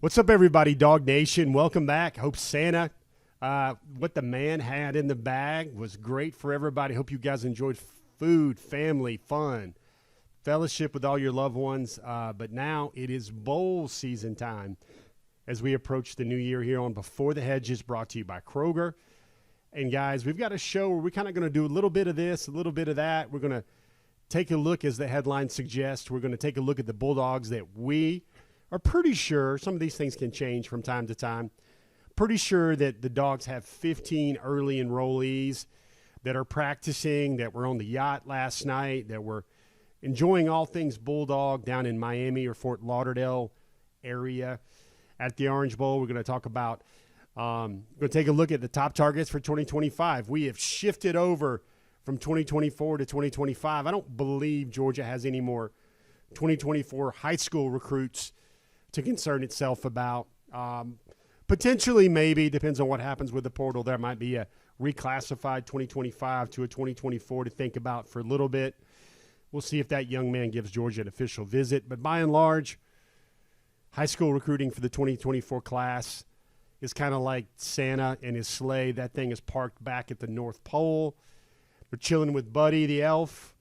What's up, everybody? DawgNation, welcome back. Hope Santa, what the man had in the bag was great for everybody. Hope you guys enjoyed food, family, fun, fellowship with all your loved ones. But now it is bowl season time as we approach the new year here on Before the Hedges, brought to you by Kroger. And guys, we've got a show where we're kind of going to do a little bit of this, a little bit of that. We're going to take a look, as the headline suggests, we're going to take a look at the Bulldogs that we are pretty sure, some of these things can change from time to time, pretty sure that the Dogs have 15 early enrollees that are practicing, that were on the yacht last night, that were enjoying all things Bulldog down in Miami or Fort Lauderdale area at the Orange Bowl. We're going to talk about, going to take a look at the top targets for 2025. We have shifted over from 2024 to 2025. I don't believe Georgia has any more 2024 high school recruits to concern itself about. Potentially, maybe, depends on what happens with the portal. There might be a reclassified 2025 to a 2024 to think about for a little bit. We'll see if that young man gives Georgia an official visit. But by and large, high school recruiting for the 2024 class is kind of like Santa and his sleigh. That thing is parked back at the North Pole. We're chilling with Buddy the elf.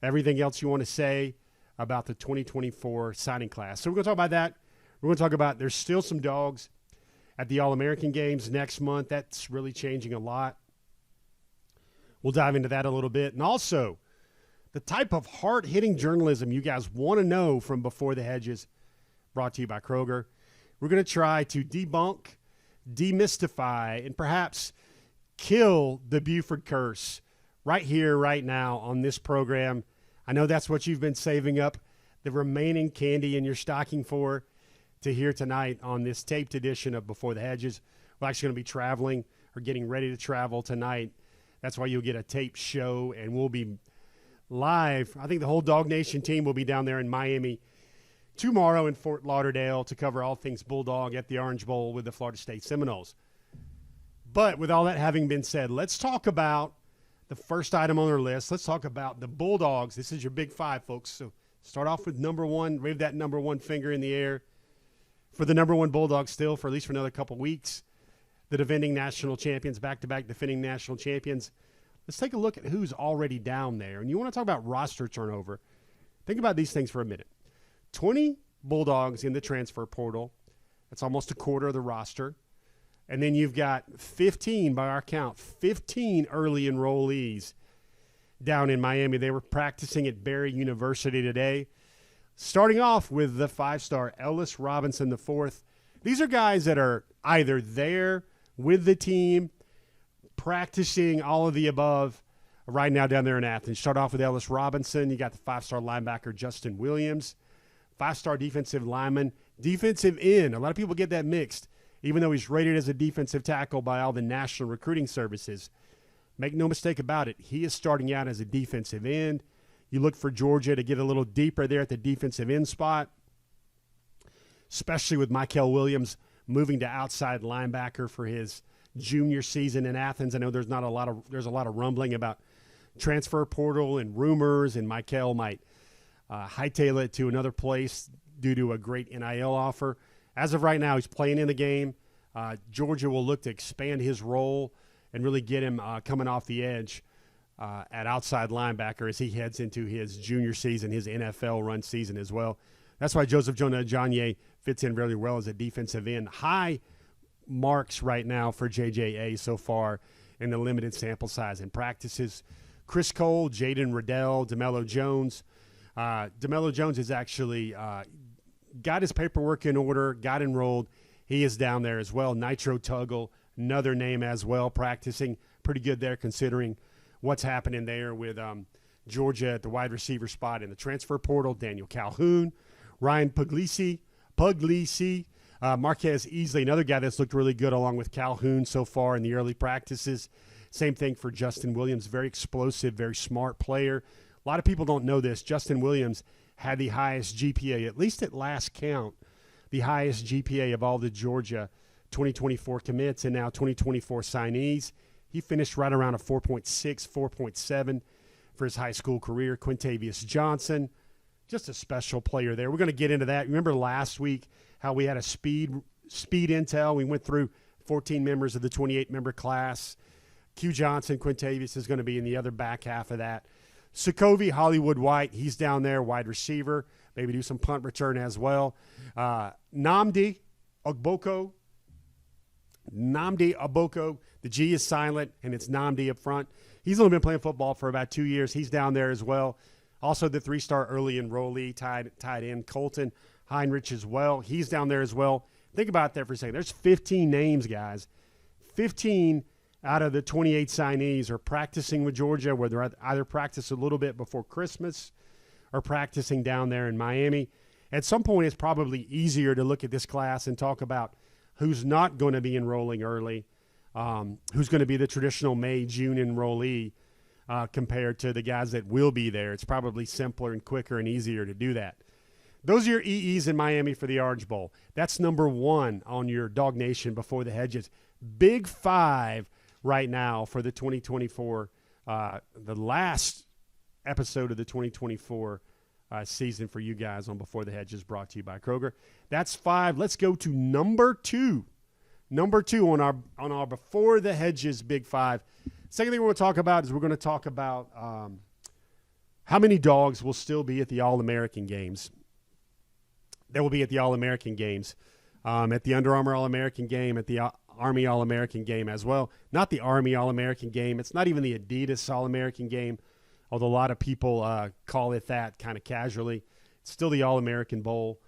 Everything else you want to say about the 2024 signing class. So we're going to talk about that. We're going to talk about there's still some dogs at the All-American games next month. That's really changing a lot. We'll dive into that a little bit. And also, the type of hard-hitting journalism you guys want to know from Before the Hedges, brought to you by Kroger. We're going to try to debunk, demystify, and perhaps kill the Buford curse right here, right now on this program. I know that's what you've been saving up the remaining candy in your stocking for, to hear tonight on this taped edition of Before the Hedges. We're actually going to be traveling or getting ready to travel tonight. That's why you'll get a taped show, and we'll be live. I think the whole DawgNation team will be down there in Miami tomorrow in Fort Lauderdale to cover all things Bulldog at the Orange Bowl with the Florida State Seminoles. But with all that having been said, let's talk about the first item on our list. Let's talk about the Bulldogs. This is your big five, folks. So start off with number one. Wave that number one finger in the air for the number one Bulldogs still, for at least for another couple weeks. The defending national champions, back-to-back defending national champions. Let's take a look at who's already down there. And you want to talk about roster turnover. Think about these things for a minute. 20 Bulldogs in the transfer portal. That's almost a quarter of the roster. And then you've got 15, by our count, 15 early enrollees down in Miami. They were practicing at Barry University today. Starting off with the five-star Ellis Robinson IV. These are guys that are either there with the team, practicing, all of the above, right now down there in Athens. Start off with Ellis Robinson. You got the five-star linebacker Justin Williams, five-star defensive lineman, defensive end. A lot of people get that mixed, even though he's rated as a defensive tackle by all the national recruiting services. Make no mistake about it, he is starting out as a defensive end. You look for Georgia to get a little deeper there at the defensive end spot, especially with Mykel Williams moving to outside linebacker for his junior season in Athens. I know there's a lot of rumbling about transfer portal and rumors, and Mykel might hightail it to another place due to a great NIL offer. As of right now, he's playing in the game. Georgia will look to expand his role and really get him coming off the edge at outside linebacker as he heads into his junior season, his NFL run season as well. That's why Joseph Jonah-Ajonye fits in really well as a defensive end. High marks right now for JJA so far in the limited sample size in practices. Chris Cole, Jaden Riddell, DeMello Jones. DeMello Jones has actually got his paperwork in order, got enrolled. He is down there as well. Nitro Tuggle, another name as well, practicing. Pretty good there considering what's happening there with Georgia at the wide receiver spot in the transfer portal. Daniel Calhoun, Ryan Puglisi, Marquez Easley, another guy that's looked really good along with Calhoun so far in the early practices. Same thing for Justin Williams, very explosive, very smart player. A lot of people don't know this. Justin Williams had the highest GPA, at least at last count, the highest GPA of all the Georgia 2024 commits and now 2024 signees. He finished right around a 4.6, 4.7 for his high school career. Quintavious Johnson, just a special player there. We're going to get into that. Remember last week how we had a speed intel. We went through 14 members of the 28-member class. Q Johnson, Quintavious is going to be in the other back half of that. Sokovie, Hollywood White, he's down there, wide receiver. Maybe do some punt return as well. Nnamdi Ogboko. The G is silent, and it's Nnamdi up front. He's only been playing football for about 2 years. He's down there as well. Also, the 3-star early enrollee tied in Colton Heinrich as well. He's down there as well. Think about that for a second. There's 15 names, guys. 15 out of the 28 signees are practicing with Georgia, where they're either practice a little bit before Christmas or practicing down there in Miami. At some point, it's probably easier to look at this class and talk about who's not going to be enrolling early, who's going to be the traditional May, June enrollee compared to the guys that will be there. It's probably simpler and quicker and easier to do that. Those are your EEs in Miami for the Orange Bowl. That's number 1 on your DawgNation Before the Hedges. Big 5 right now for the 2024, the last episode of the 2024 season for you guys on Before the Hedges, brought to you by Kroger. That's 5. Let's go to number 2. Number 2 on our Before the Hedges Big 5. Second thing we're going to talk about is we're going to talk about how many dogs will still be at the All-American games. They will be at the All-American games, at the Under Armour All-American game, at the Army All-American game as well. Not the Army All-American game. It's not even the Adidas All-American game, although a lot of people call it that kind of casually. It's still the All-American Bowl.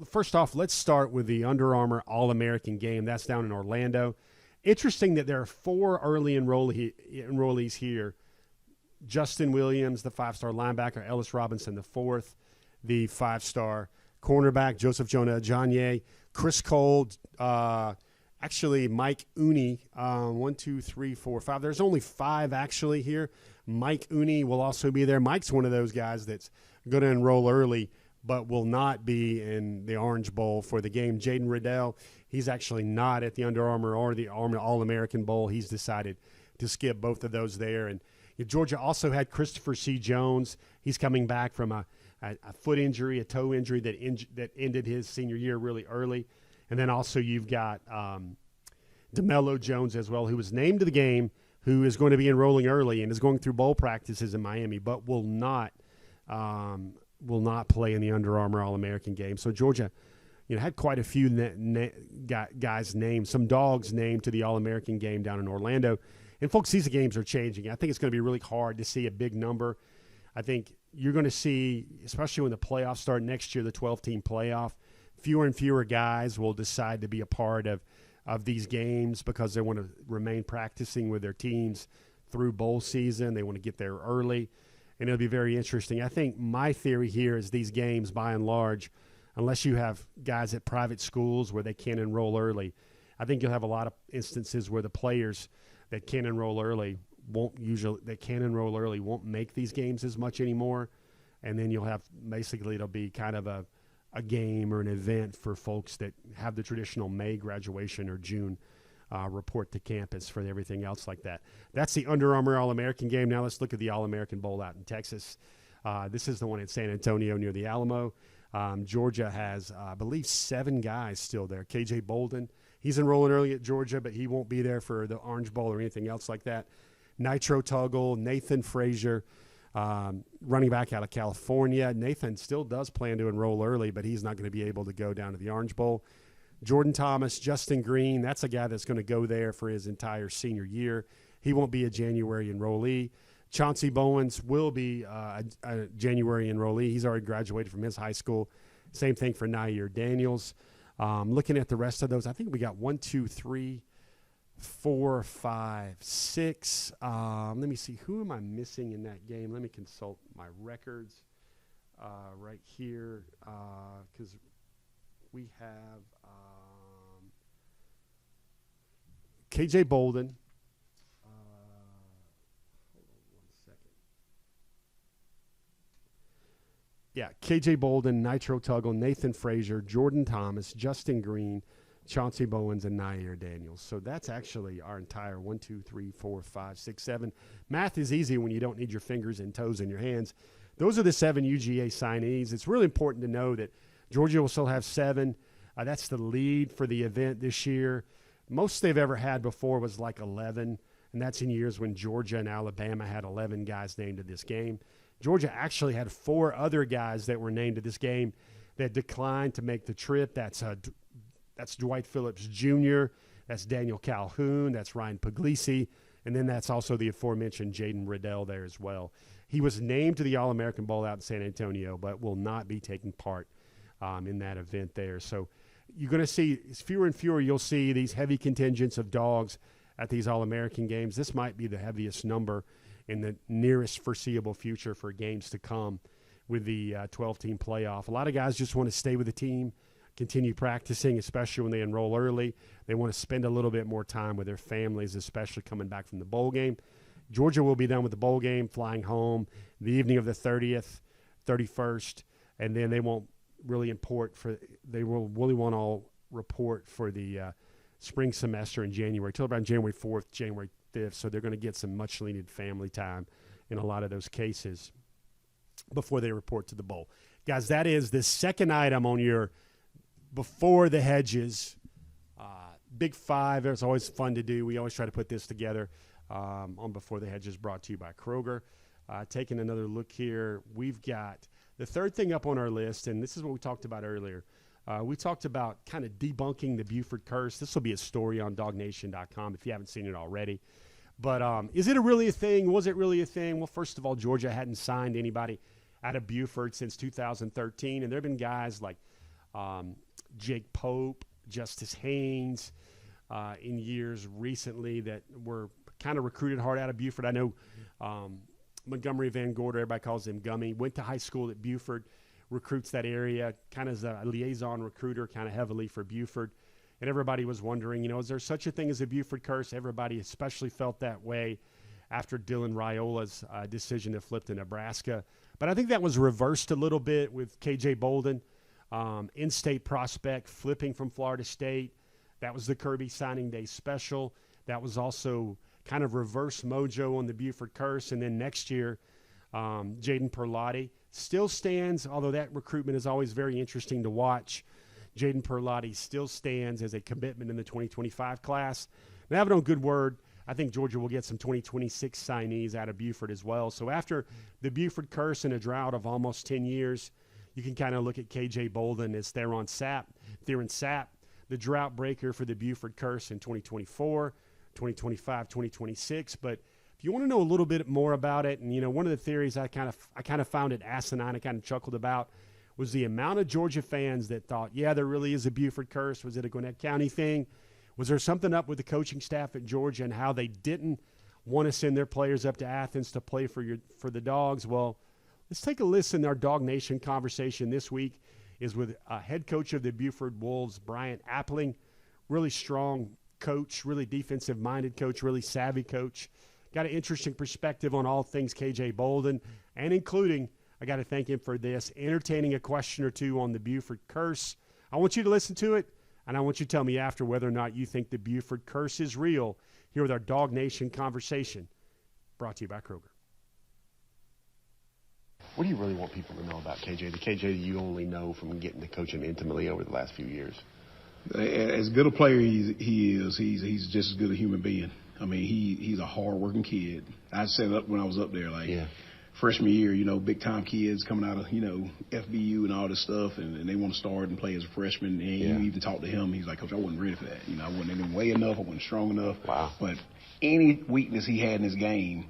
First off, let's start with the Under Armour All-American game. That's down in Orlando. Interesting that there are 4 early enrollees here. Justin Williams, the 5-star linebacker, Ellis Robinson, the 4th, the 5-star cornerback, Joseph Jonah Ajonye, Chris Cole, actually Mike Uni, 1, 2, 3, 4, 5. There's only 5 actually here. Mike Uni will also be there. Mike's one of those guys that's going to enroll early but will not be in the Orange Bowl for the game. Jaden Riddell, he's actually not at the Under Armour or the All-American Bowl. He's decided to skip both of those there. And Georgia also had Christopher C. Jones. He's coming back from a foot injury, a toe injury that ended his senior year really early. And then also you've got DeMello Jones as well, who was named to the game, who is going to be enrolling early and is going through bowl practices in Miami, but will not play in the Under Armour All-American game. So Georgia, had quite a few guys named, some dogs named to the All-American game down in Orlando. And folks, these games are changing. I think it's going to be really hard to see a big number. I think you're going to see, especially when the playoffs start next year, the 12-team playoff, fewer and fewer guys will decide to be a part of these games because they want to remain practicing with their teams through bowl season. They want to get there early, and it'll be very interesting. I think my theory here is these games, by and large, unless you have guys at private schools where they can't enroll early, I think you'll have a lot of instances where the players that can't enroll early won't make these games as much anymore. And then you'll have, basically it'll be kind of a game or an event for folks that have the traditional May graduation or June report to campus for everything else like that. That's the Under Armour All-American game. Now let's look at the All-American Bowl out in Texas. This is the one in San Antonio near the Alamo. Georgia has, I believe, 7 guys still there. KJ Bolden, he's enrolling early at Georgia, but he won't be there for the Orange Bowl or anything else like that. Nitro Tuggle, Nathan Frazier, running back out of California. Nathan still does plan to enroll early, but he's not going to be able to go down to the Orange Bowl. Jordan Thomas, Justin Green, that's a guy that's going to go there for his entire senior year. He won't be a January enrollee. Chauncey Bowens will be a January enrollee. He's already graduated from his high school. Same thing for Nair Daniels. Looking at the rest of those, I think we got 1, 2, 3, 4, 5, 6. Let me see. Who am I missing in that game? Let me consult my records right here because we have KJ Bolden. Hold on 1 second. Yeah, KJ Bolden, Nitro Tuggle, Nathan Frazier, Jordan Thomas, Justin Green, Chauncey Bowens, and Nair Daniels. So that's actually our entire 1, 2, 3, 4, 5, 6, 7. Math is easy when you don't need your fingers and toes in your hands. Those are the 7 UGA signees. It's really important to know that Georgia will still have 7 That's the lead for the event this year. Most they've ever had before was like 11, and that's in years when Georgia and Alabama had 11 guys named to this game. Georgia actually had 4 other guys that were named to this game that declined to make the trip. That's Dwight Phillips Jr., that's Daniel Calhoun, that's Ryan Puglisi, and then that's also the aforementioned Jaden Riddell there as well. He was named to the All-American Bowl out in San Antonio, but will not be taking part in that event there. So you're going to see fewer and fewer. You'll see these heavy contingents of dogs at these All-American games. This might be the heaviest number in the nearest foreseeable future for games to come with the 12-team playoff. A lot of guys just want to stay with the team, continue practicing, especially when they enroll early. They want to spend a little bit more time with their families, especially coming back from the bowl game. Georgia will be done with the bowl game, flying home the evening of the 30th, 31st, and then they won't really all report for the spring semester in January, till around January 4th, January 5th, so they're going to get some much-needed family time in a lot of those cases before they report to the bowl. Guys, that is the second item on your Before the Hedges Big Five. It's always fun to do. We always try to put this together on Before the Hedges, brought to you by Kroger. Taking another look here, we've got the third thing up on our list, and this is what we talked about earlier. We talked about kind of debunking the Buford curse. This will be a story on DawgNation.com if you haven't seen it already. But is it really a thing? Was it really a thing? Well, first of all, Georgia hadn't signed anybody out of Buford since 2013, and there have been guys like Jake Pope, Justice Haynes in years recently that were kind of recruited hard out of Buford. I know Montgomery Van Gorder, everybody calls him Gummy, went to high school at Buford, recruits that area, kind of as a liaison recruiter, kind of heavily for Buford. And everybody was wondering, is there such a thing as a Buford curse? Everybody especially felt that way after Dylan Raiola's decision to flip to Nebraska. But I think that was reversed a little bit with K.J. Bolden, in-state prospect, flipping from Florida State. That was the Kirby signing day special. That was also kind of reverse mojo on the Buford curse. And then next year, Jaden Perlotti still stands, although that recruitment is always very interesting to watch. Jaden Perlotti still stands as a commitment in the 2025 class. And I have it on good word, I think Georgia will get some 2026 signees out of Buford as well. So after the Buford curse and a drought of almost 10 years, you can kind of look at K.J. Bolden as Theron Sapp, the drought breaker for the Buford curse in 2024, 2025, 2026. But if you want to know a little bit more about it, and one of the theories I kind of found it asinine, I kind of chuckled about, was the amount of Georgia fans that thought, yeah, there really is a Buford curse. Was it a Gwinnett County thing? Was there something up with the coaching staff at Georgia and how they didn't want to send their players up to Athens to play for the Dogs? Well, let's take a listen. Our DawgNation conversation this week is with head coach of the Buford Wolves, Bryant Appling. Really strong coach, really defensive-minded coach, really savvy coach. Got an interesting perspective on all things K.J. Bolden, and including, I got to thank him for this, entertaining a question or two on the Buford curse. I want you to listen to it, and I want you to tell me after whether or not you think the Buford curse is real, here with our DawgNation conversation, brought to you by Kroger. What do you really want people to know about KJ? The KJ you only know from getting to coach him intimately over the last few years. As good a player he is, he's just as good a human being. I mean, he's a hard-working kid. I set it up when I was up there, freshman year, big-time kids coming out of, FBU and all this stuff, and they want to start and play as a freshman. And you even talk to him, he's like, Coach, I wasn't ready for that. I wasn't even weigh enough, I wasn't strong enough. Wow. But any weakness he had in his game,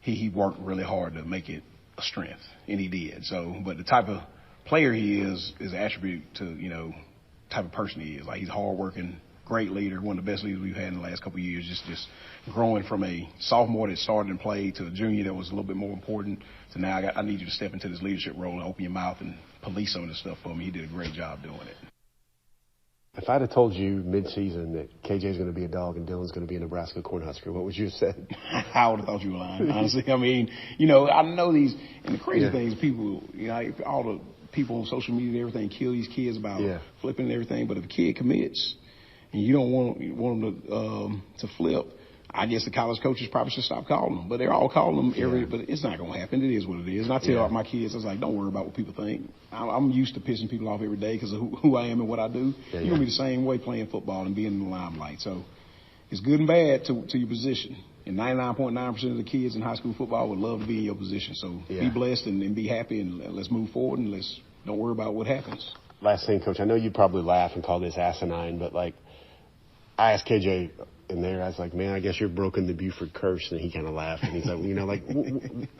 he worked really hard to make it a strength, and he did. So, but the type of player he is an attribute to, type of person he is. Like, he's hardworking, great leader, one of the best leaders we've had in the last couple of years, just growing from a sophomore that started and played to a junior that was a little bit more important to now I need you to step into this leadership role and open your mouth and police some of this stuff for me. He did a great job doing it. If I'd have told you mid-season that KJ's going to be a Dog and Dylan's going to be a Nebraska Cornhusker, what would you have said? I would have thought you were lying, honestly. I mean, I know these, and the crazy things, people, all the people on social media and everything kill these kids about flipping and everything, but if a kid commits and you don't want them to flip, I guess the college coaches probably should stop calling them, but they're all calling them but it's not going to happen. It is what it is. And I tell my kids, I was like, don't worry about what people think. I'm used to pissing people off every day because of who I am and what I do. You're going to be the same way playing football and being in the limelight. So it's good and bad to your position. And 99.9% of the kids in high school football would love to be in your position. So be blessed and be happy, and let's move forward, and don't worry about what happens. Last thing, Coach, I know you'd probably laugh and call this asinine, but, like, I asked KJ in there, I was like, man, I guess you're broken the Buford curse. And he kind of laughed. And he's like, you know, like,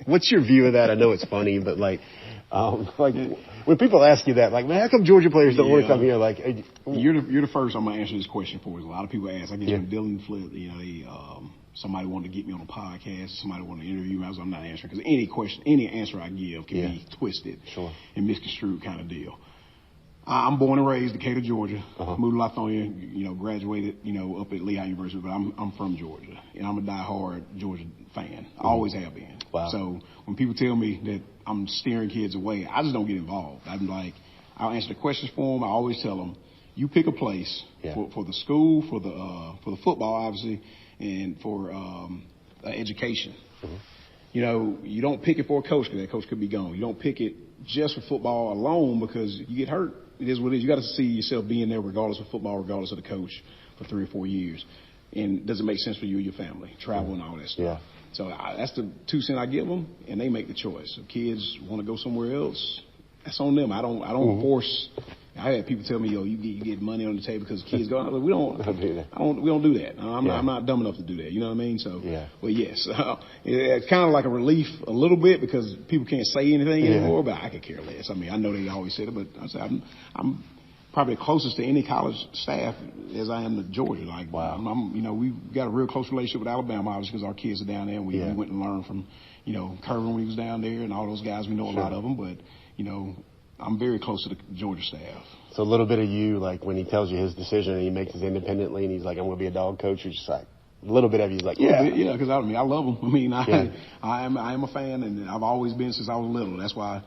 what's your view of that? I know it's funny, but, like when people ask you that, like, man, how come Georgia players don't want to come here? Like, hey, you're the first I'm going to answer this question for. A lot of people ask. I guess when Dylan Flip, you know, somebody wanted to get me on a podcast, somebody wanted to interview me. I'm not answering because any answer I give can be twisted and misconstrued kind of deal. I'm born and raised in Decatur, Georgia. Moved to Lithonia, you know, graduated, you know, up at Lehigh University, but I'm from Georgia, and I'm a diehard Georgia fan. I always have been. Wow. So when people tell me that I'm steering kids away, I just don't get involved. I'm like, I'll answer the questions for them. I always tell them, you pick a place for the school, for the football, obviously, and for education. You know, you don't pick it for a coach because that coach could be gone. You don't pick it just for football alone because you get hurt. It is what it is. You got to see yourself being there regardless of football, regardless of the coach for 3 or 4 years. And does it make sense for you and your family, travel and all that stuff? So that's the 2 cents I give them, and they make the choice. If kids want to go somewhere else, that's on them. I don't force. I had people tell me, yo, you get money on the table because kids go. Like, we don't do that. I'm not dumb enough to do that. You know what I mean? So, well, yes, it's kind of like a relief a little bit because people can't say anything anymore. But I could care less. I mean, I know they always said it, but I said I'm probably closest to any college staff as I am to Georgia. Like, I'm you know, we've got a real close relationship with Alabama, obviously, because our kids are down there. And we went and learned from, you know, Kerwin when he was down there, and all those guys. We know a lot of them, but you know, I'm very close to the Georgia staff. So a little bit of you, like when he tells you his decision and he makes it independently and he's like, I'm going to be a dog coach, you're just like, a little bit of you is like, because I love him. I mean, I am a fan, and I've always been since I was little. That's why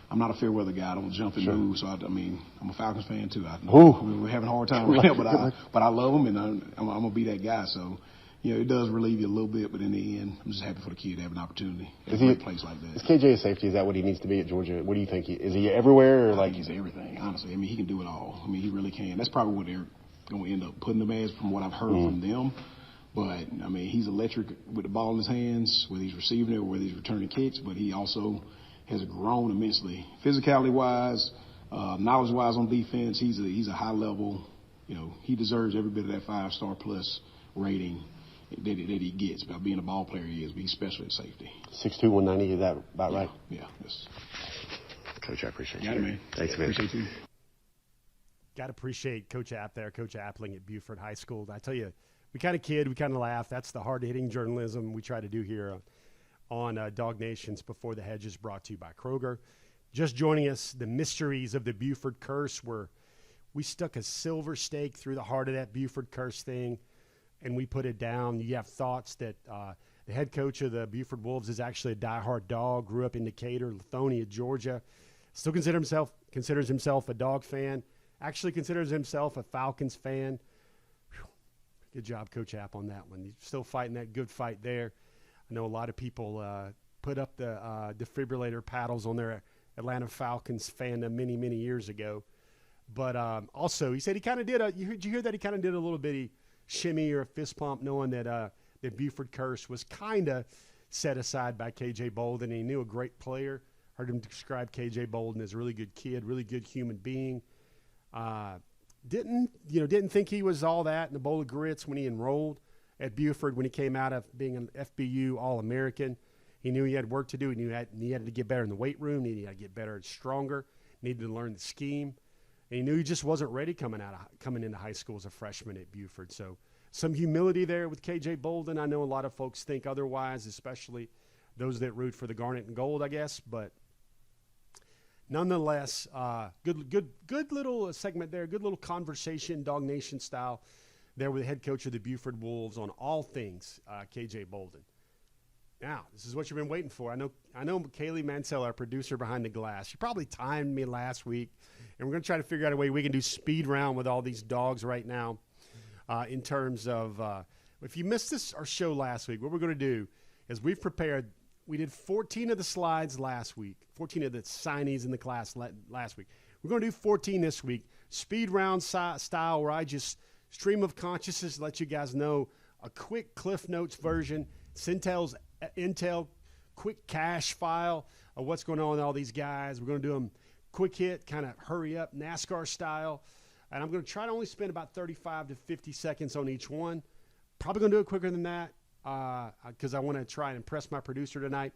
I'm not a fair weather guy. I don't jump and move. So, I mean, I'm a Falcons fan too. We're having a hard time right now, but I love him, and I'm going to be that guy. So, you know, it does relieve you a little bit, but in the end, I'm just happy for the kid to have an opportunity at a great place like that. Is KJ a safety? Is that what he needs to be at Georgia? What do you think? Is he everywhere? Or I think he's everything, honestly. I mean, he can do it all. I mean, he really can. That's probably what they're going to end up putting him as from what I've heard from them. But, I mean, he's electric with the ball in his hands, whether he's receiving it or whether he's returning kicks, but he also has grown immensely. Physicality-wise, knowledge-wise on defense, he's a high-level, you know, he deserves every bit of that 5-star plus rating that he gets by being a ball player he is, but he's special at safety. 6'2", 190, is that about right? Yeah. Yes. Coach, I appreciate you. Got it, man. Thanks, man. Appreciate you. Got to appreciate Coach App there, Coach Appling at Buford High School. I tell you, we kind of kid, we kind of laugh. That's the hard-hitting journalism we try to do here on DawgNation's Before the Hedges, brought to you by Kroger. Just joining us, the mysteries of the Buford curse, where we stuck a silver stake through the heart of that Buford curse thing, and we put it down. You have thoughts that the head coach of the Buford Wolves is actually a diehard dog, grew up in Decatur, Lithonia, Georgia, still considers himself a dog fan, actually considers himself a Falcons fan. Whew. Good job, Coach App, on that one. He's still fighting that good fight there. I know a lot of people put up the defibrillator paddles on their Atlanta Falcons fandom many, many years ago. But also, he said he kind of did did you hear that he kind of did a little bitty shimmy or a fist pump, knowing that the Buford curse was kind of set aside by K.J. Bolden. He knew a great player. Heard him describe K.J. Bolden as a really good kid, really good human being. Didn't think he was all that in a bowl of grits when he enrolled at Buford, when he came out of being an FBU All-American. He knew he had work to do. He knew he had to get better in the weight room. He had to get better and stronger. Needed to learn the scheme. And he knew he just wasn't ready coming into high school as a freshman at Buford. So some humility there with K.J. Bolden. I know a lot of folks think otherwise, especially those that root for the Garnet and Gold, I guess. But nonetheless, good little segment there. Good little conversation, DawgNation style, there with the head coach of the Buford Wolves on all things K.J. Bolden. Now, this is what you've been waiting for. I know Kaylee Mansell, our producer behind the glass, she probably timed me last week, and we're going to try to figure out a way we can do speed round with all these dogs right now in terms of If you missed our show last week, what we're going to do is we did 14 of the slides last week, 14 of the signees in the class last week. We're going to do 14 this week, speed round style, where I just stream of consciousness, let you guys know a quick Cliff Notes version, Sentell's Intel quick cache file of what's going on with all these guys. We're going to do them quick hit, kind of hurry up, NASCAR style. And I'm going to try to only spend about 35 to 50 seconds on each one. Probably going to do it quicker than that because I want to try and impress my producer tonight.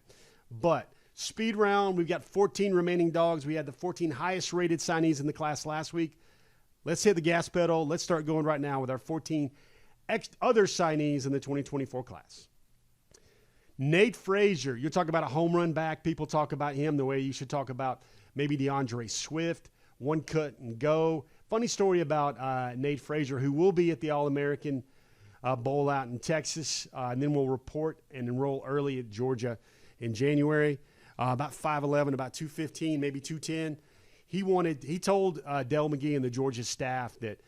But speed round, we've got 14 remaining dogs. We had the 14 highest rated signees in the class last week. Let's hit the gas pedal. Let's start going right now with our 14 other signees in the 2024 class. Nate Frazier, you're talking about a home run back. People talk about him the way you should talk about maybe DeAndre Swift, one cut and go. Funny story about Nate Frazier, who will be at the All-American Bowl out in Texas, and then we'll report and enroll early at Georgia in January. About 5'11", about 215, maybe 210. He told Dell McGee and the Georgia staff that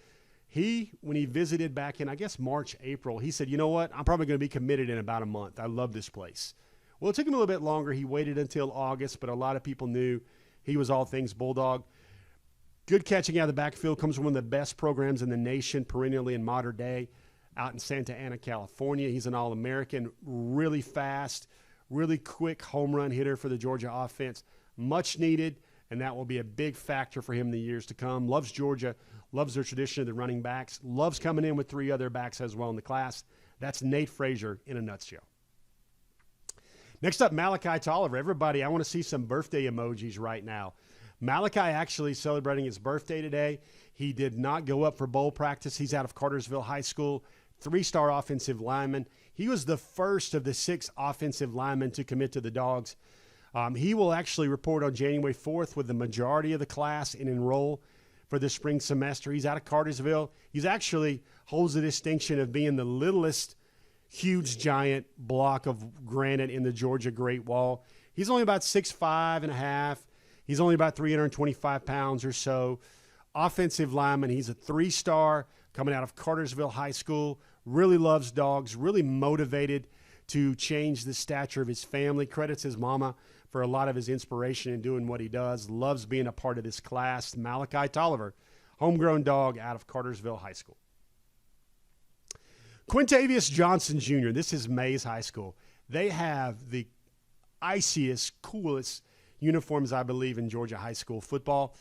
when he visited back in, I guess, March, April, he said, you know what, I'm probably going to be committed in about a month. I love this place. Well, it took him a little bit longer. He waited until August, but a lot of people knew he was all things Bulldog. Good catching out of the backfield, comes from one of the best programs in the nation, perennially in modern day, out in Santa Ana, California. He's an All-American, really fast, really quick home run hitter for the Georgia offense. Much needed, and that will be a big factor for him in the years to come. Loves Georgia, loves their tradition of the running backs, loves coming in with 3 other backs as well in the class. That's Nate Frazier in a nutshell. Next up, Malachi Tolliver. Everybody, I want to see some birthday emojis right now. Malachi actually celebrating his birthday today. He did not go up for bowl practice. He's out of Cartersville High School, 3-star offensive lineman. He was the first of the 6 offensive linemen to commit to the Dogs. He will actually report on January 4th with the majority of the class and enroll for the spring semester. He's out of Cartersville. He's actually holds the distinction of being the littlest huge giant block of granite in the Georgia Great Wall. He's only about 6'5.5". He's only about 325 pounds or so. Offensive lineman. He's a 3-star coming out of Cartersville High School. Really loves dogs. Really motivated to change the stature of his family. Credits his mama for a lot of his inspiration in doing what he does. Loves being a part of this class. Malachi Tolliver, homegrown dog out of Cartersville High School. Quintavious Johnson Jr., this is Mays High School. They have the iciest, coolest uniforms, I believe, in Georgia high school football.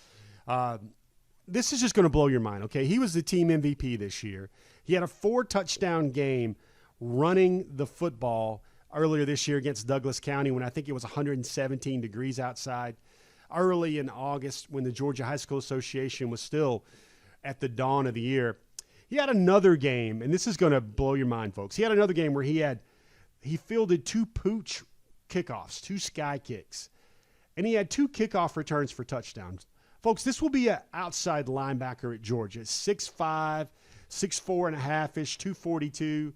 This is just going to blow your mind, okay? He was the team MVP this year. He had a 4-touchdown game running the football earlier this year against Douglas County when I think it was 117 degrees outside. Early in August when the Georgia High School Association was still at the dawn of the year. He had another game, and this is going to blow your mind, folks. He had another game where he fielded 2 pooch kickoffs, 2 sky kicks. And he had 2 kickoff returns for touchdowns. Folks, this will be an outside linebacker at Georgia. 6'5", 6'4.5-ish, 242.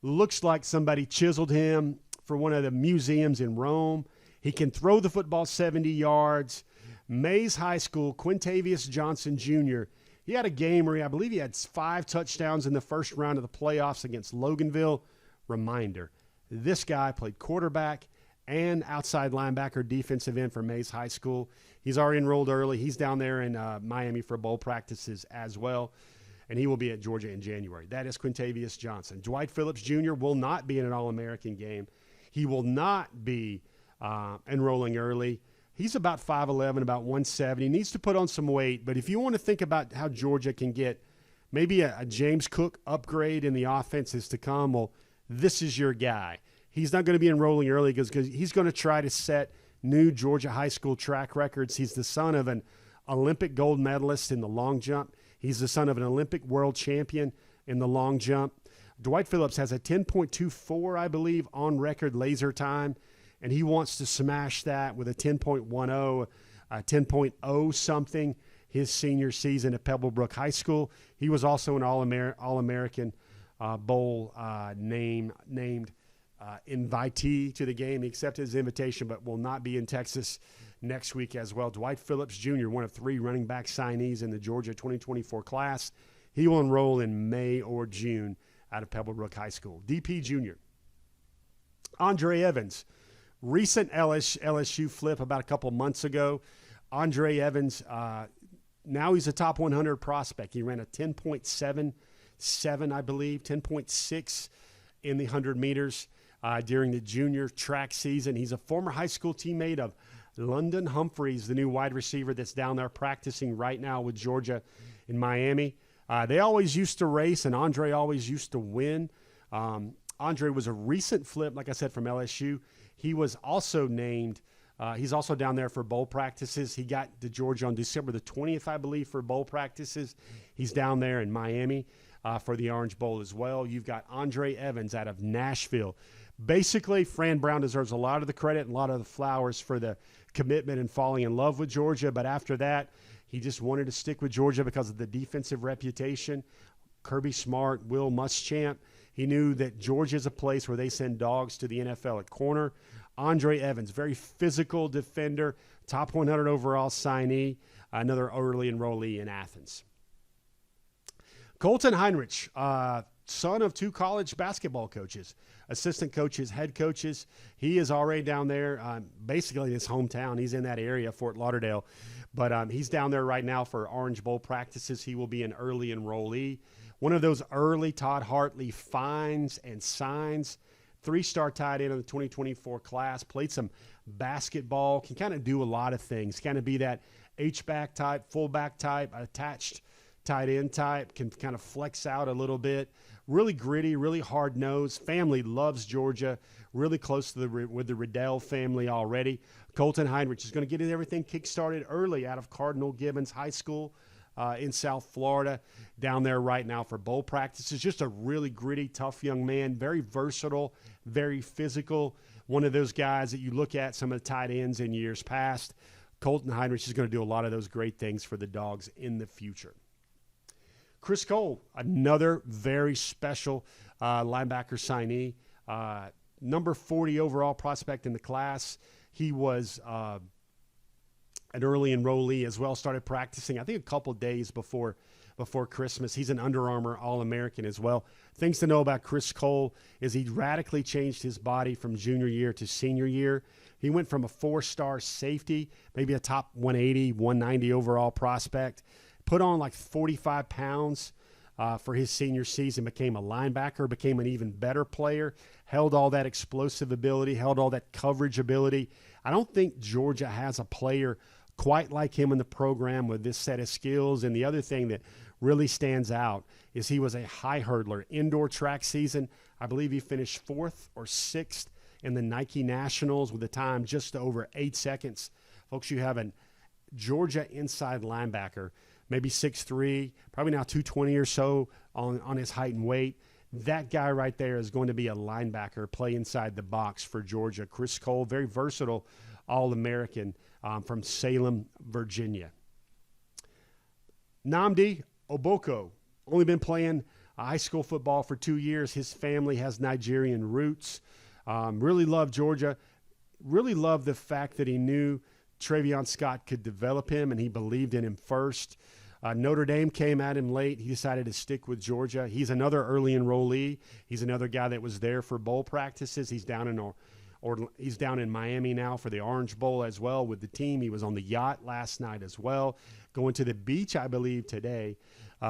Looks like somebody chiseled him for one of the museums in Rome. He can throw the football 70 yards. Mays High School, Quintavious Johnson Jr., he had a game where I believe he had 5 touchdowns in the first round of the playoffs against Loganville. Reminder, this guy played quarterback and outside linebacker, defensive end for Mays High School. He's already enrolled early. He's down there in Miami for bowl practices as well, and he will be at Georgia in January. That is Quintavious Johnson. Dwight Phillips Jr. will not be in an All-American game. He will not be enrolling early. He's about 5'11", about 170. He needs to put on some weight, but if you want to think about how Georgia can get maybe a James Cook upgrade in the offenses to come, well, this is your guy. He's not going to be enrolling early because he's going to try to set new Georgia high school track records. He's the son of an Olympic gold medalist in the long jump. He's the son of an Olympic world champion in the long jump. Dwight Phillips has a 10.24, I believe, on record laser time, and he wants to smash that with a 10.10, 10.0 something his senior season at Pebblebrook High School. He was also an All-American Bowl named invitee to the game. He accepted his invitation but will not be in Texas next week as well. Dwight Phillips Jr., one of 3 running back signees in the Georgia 2024 class. He will enroll in May or June out of Pebblebrook High School. DP Jr. Andre Evans, recent LSU flip about a couple months ago. Andre Evans, now he's a top 100 prospect. He ran a 10.77, I believe, 10.6 in the 100 meters during the junior track season. He's a former high school teammate of London Humphreys, the new wide receiver that's down there practicing right now with Georgia in Miami. They always used to race, and Andre always used to win. Andre was a recent flip, like I said, from LSU. He was also named he's also down there for bowl practices. He got to Georgia on December the 20th, I believe, for bowl practices. He's down there in Miami for the Orange Bowl as well. You've got Andre Evans out of Nashville. Basically, Fran Brown deserves a lot of the credit and a lot of the flowers for the commitment and falling in love with Georgia. But after that, he just wanted to stick with Georgia because of the defensive reputation. Kirby Smart, Will Muschamp. He knew that Georgia is a place where they send dogs to the NFL at corner. Andre Evans, very physical defender, top 100 overall signee, another early enrollee in Athens. Colton Heinrich, son of two college basketball coaches, assistant coaches, head coaches. He is already down there, basically in his hometown. He's in that area, Fort Lauderdale. But he's down there right now for Orange Bowl practices. He will be an early enrollee. One of those early Todd Hartley finds and signs. 3-star tight end in the 2024 class. Played some basketball. Can kind of do a lot of things. Kind of be that H-back type, fullback type, attached tight end type. Can kind of flex out a little bit. Really gritty, really hard-nosed. Family loves Georgia. Really close to with the Riddell family already. Colton Heinrich is going to get everything kick-started early out of Cardinal Gibbons High School in South Florida, down there right now for bowl practices. Just a really gritty, tough young man, very versatile, very physical. One of those guys that you look at some of the tight ends in years past. Colton Heinrich is going to do a lot of those great things for the Dogs in the future. Chris Cole, another very special linebacker signee, number 40 overall prospect in the class. He was an early enrollee as well, started practicing, I think, a couple days before Christmas. He's an Under Armour All-American as well. Things to know about Chris Cole is he radically changed his body from junior year to senior year. He went from a 4-star safety, maybe a top 180, 190 overall prospect, put on like 45 pounds for his senior season, became a linebacker, became an even better player, held all that explosive ability, held all that coverage ability. I don't think Georgia has a player quite like him in the program with this set of skills. And the other thing that really stands out is he was a high hurdler. Indoor track season, I believe he finished 4th or 6th in the Nike Nationals with a time just over 8 seconds. Folks, you have a Georgia inside linebacker, maybe 6'3", probably now 220 or so on his height and weight. That guy right there is going to be a linebacker, play inside the box for Georgia. Chris Cole, very versatile All-American from Salem, Virginia. Nnamdi Oboko, only been playing high school football for 2 years. His family has Nigerian roots. Really loved Georgia. Really loved the fact that he knew Travion Scott could develop him, and he believed in him first. Notre Dame came at him late. He decided to stick with Georgia. He's another early enrollee. He's another guy that was there for bowl practices. He's down in Miami now for the Orange Bowl as well with the team. He was on the yacht last night as well, going to the beach, I believe, today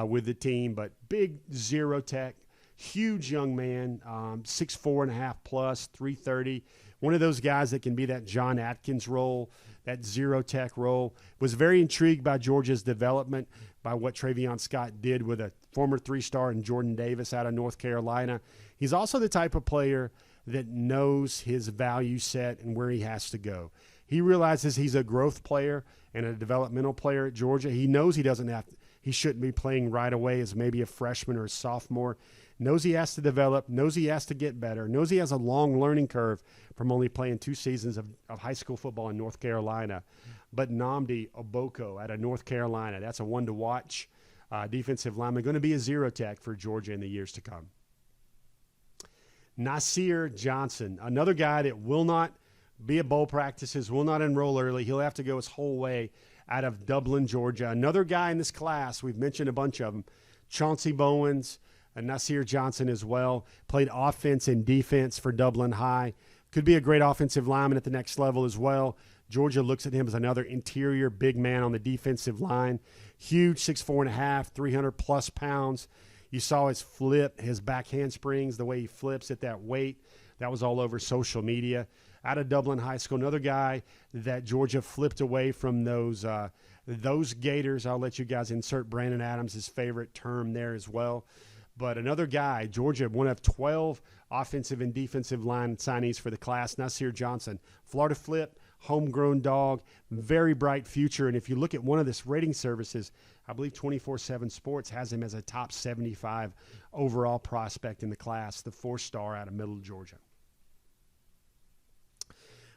with the team. But big zero tech, huge young man, 6'4.5 plus, 330. One of those guys that can be that John Atkins role, that zero tech role. Was very intrigued by Georgia's development, by what Travion Scott did with a former 3-star and Jordan Davis out of North Carolina. He's also the type of player that knows his value set and where he has to go. He realizes he's a growth player and a developmental player at Georgia. He knows he shouldn't be playing right away as maybe a freshman or a sophomore. Knows he has to develop, knows he has to get better, knows he has a long learning curve from only playing 2 seasons of high school football in North Carolina. But Nnamdi Oboko out of North Carolina, that's a one to watch. Defensive lineman, going to be a zero tech for Georgia in the years to come. Nasir Johnson, another guy that will not be at bowl practices, will not enroll early. He'll have to go his whole way out of Dublin, Georgia. Another guy in this class, we've mentioned a bunch of them, Chauncey Bowens, Nasir Johnson as well. Played offense and defense for Dublin High. Could be a great offensive lineman at the next level as well. Georgia looks at him as another interior big man on the defensive line. Huge, 6'4.5", 300-plus pounds. You saw his flip, his back handsprings, the way he flips at that weight. That was all over social media. Out of Dublin High School, another guy that Georgia flipped away from those Gators. I'll let you guys insert Brandon Adams' favorite term there as well. But another guy, Georgia, one of 12 offensive and defensive line signees for the class, Nasir Johnson. Florida flip, homegrown dog, very bright future. And if you look at one of the rating services, I believe 24/7 Sports has him as a top 75 overall prospect in the class, the 4-star out of Middle Georgia.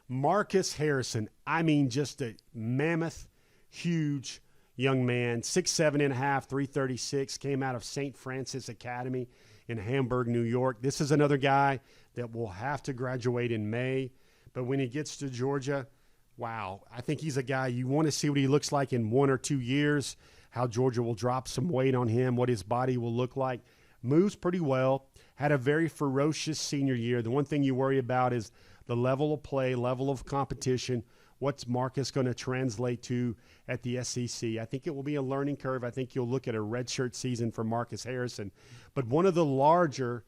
Marcus Harrison, I mean, just a mammoth, huge young man, 6'7.5", 336, came out of St. Francis Academy in Hamburg, New York. This is another guy that will have to graduate in May, but when he gets to Georgia, wow, I think he's a guy you want to see what he looks like in 1 or 2 years, how Georgia will drop some weight on him, what his body will look like. Moves pretty well, had a very ferocious senior year. The one thing you worry about is the level of play, level of competition. What's Marcus going to translate to at the SEC? I think it will be a learning curve. I think you'll look at a redshirt season for Marcus Harrison. But one of the larger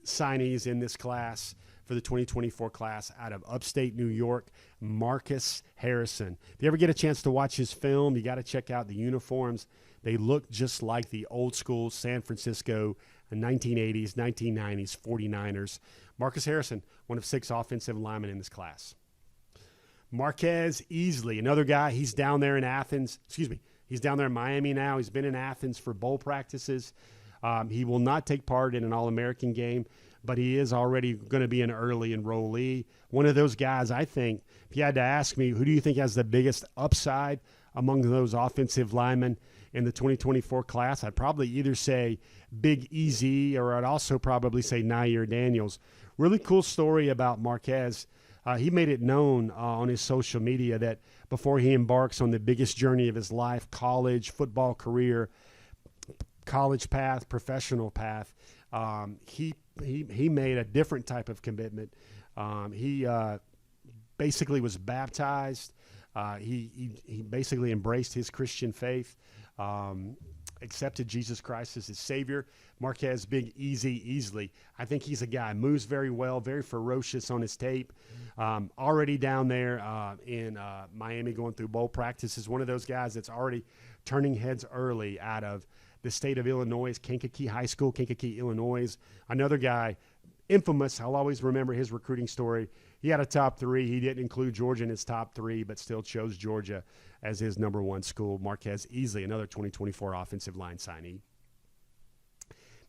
signees in this class for the 2024 class out of upstate New York, Marcus Harrison. If you ever get a chance to watch his film, you got to check out the uniforms. They look just like the old school San Francisco 1980s, 1990s 49ers. Marcus Harrison, one of 6 offensive linemen in this class. Marquez Easley, another guy. He's down there in Athens. He's down there in Miami now. He's been in Athens for bowl practices. He will not take part in an All-American game, but he is already going to be an early enrollee. One of those guys, I think, if you had to ask me, who do you think has the biggest upside among those offensive linemen in the 2024 class, I'd probably either say Big Easy or I'd also probably say Nair Daniels. Really cool story about Marquez. He made it known on his social media that before he embarks on the biggest journey of his life, college, football career, college path, professional path, he made a different type of commitment. He basically was baptized. He basically embraced his Christian faith, accepted Jesus Christ as his Savior. Marquez, Big Easy, Easley. I think he's a guy, moves very well, very ferocious on his tape. Already down there in Miami going through bowl practices. One of those guys that's already turning heads early out of the state of Illinois, Kankakee High School, Kankakee, Illinois. Another guy, infamous. I'll always remember his recruiting story. He had a top 3. He didn't include Georgia in his top 3, but still chose Georgia as his number 1 school. Marquez Easley, another 2024 offensive line signee.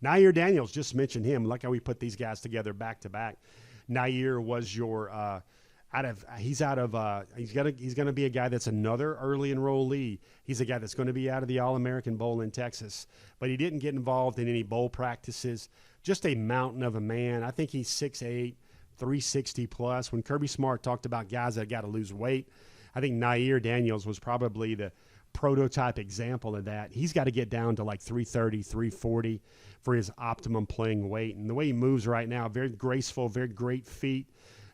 Nair Daniels, just mentioned him. Like how we put these guys together back to back. Nair was your he's going to be a guy that's another early enrollee. He's a guy that's going to be out of the All-American Bowl in Texas, but he didn't get involved in any bowl practices. Just a mountain of a man. I think he's 6'8", 360 plus. When Kirby Smart talked about guys that got to lose weight, I think Nair Daniels was probably the prototype example of that. He's got to get down to like 330, 340 for his optimum playing weight. And the way he moves right now, very graceful, very great feet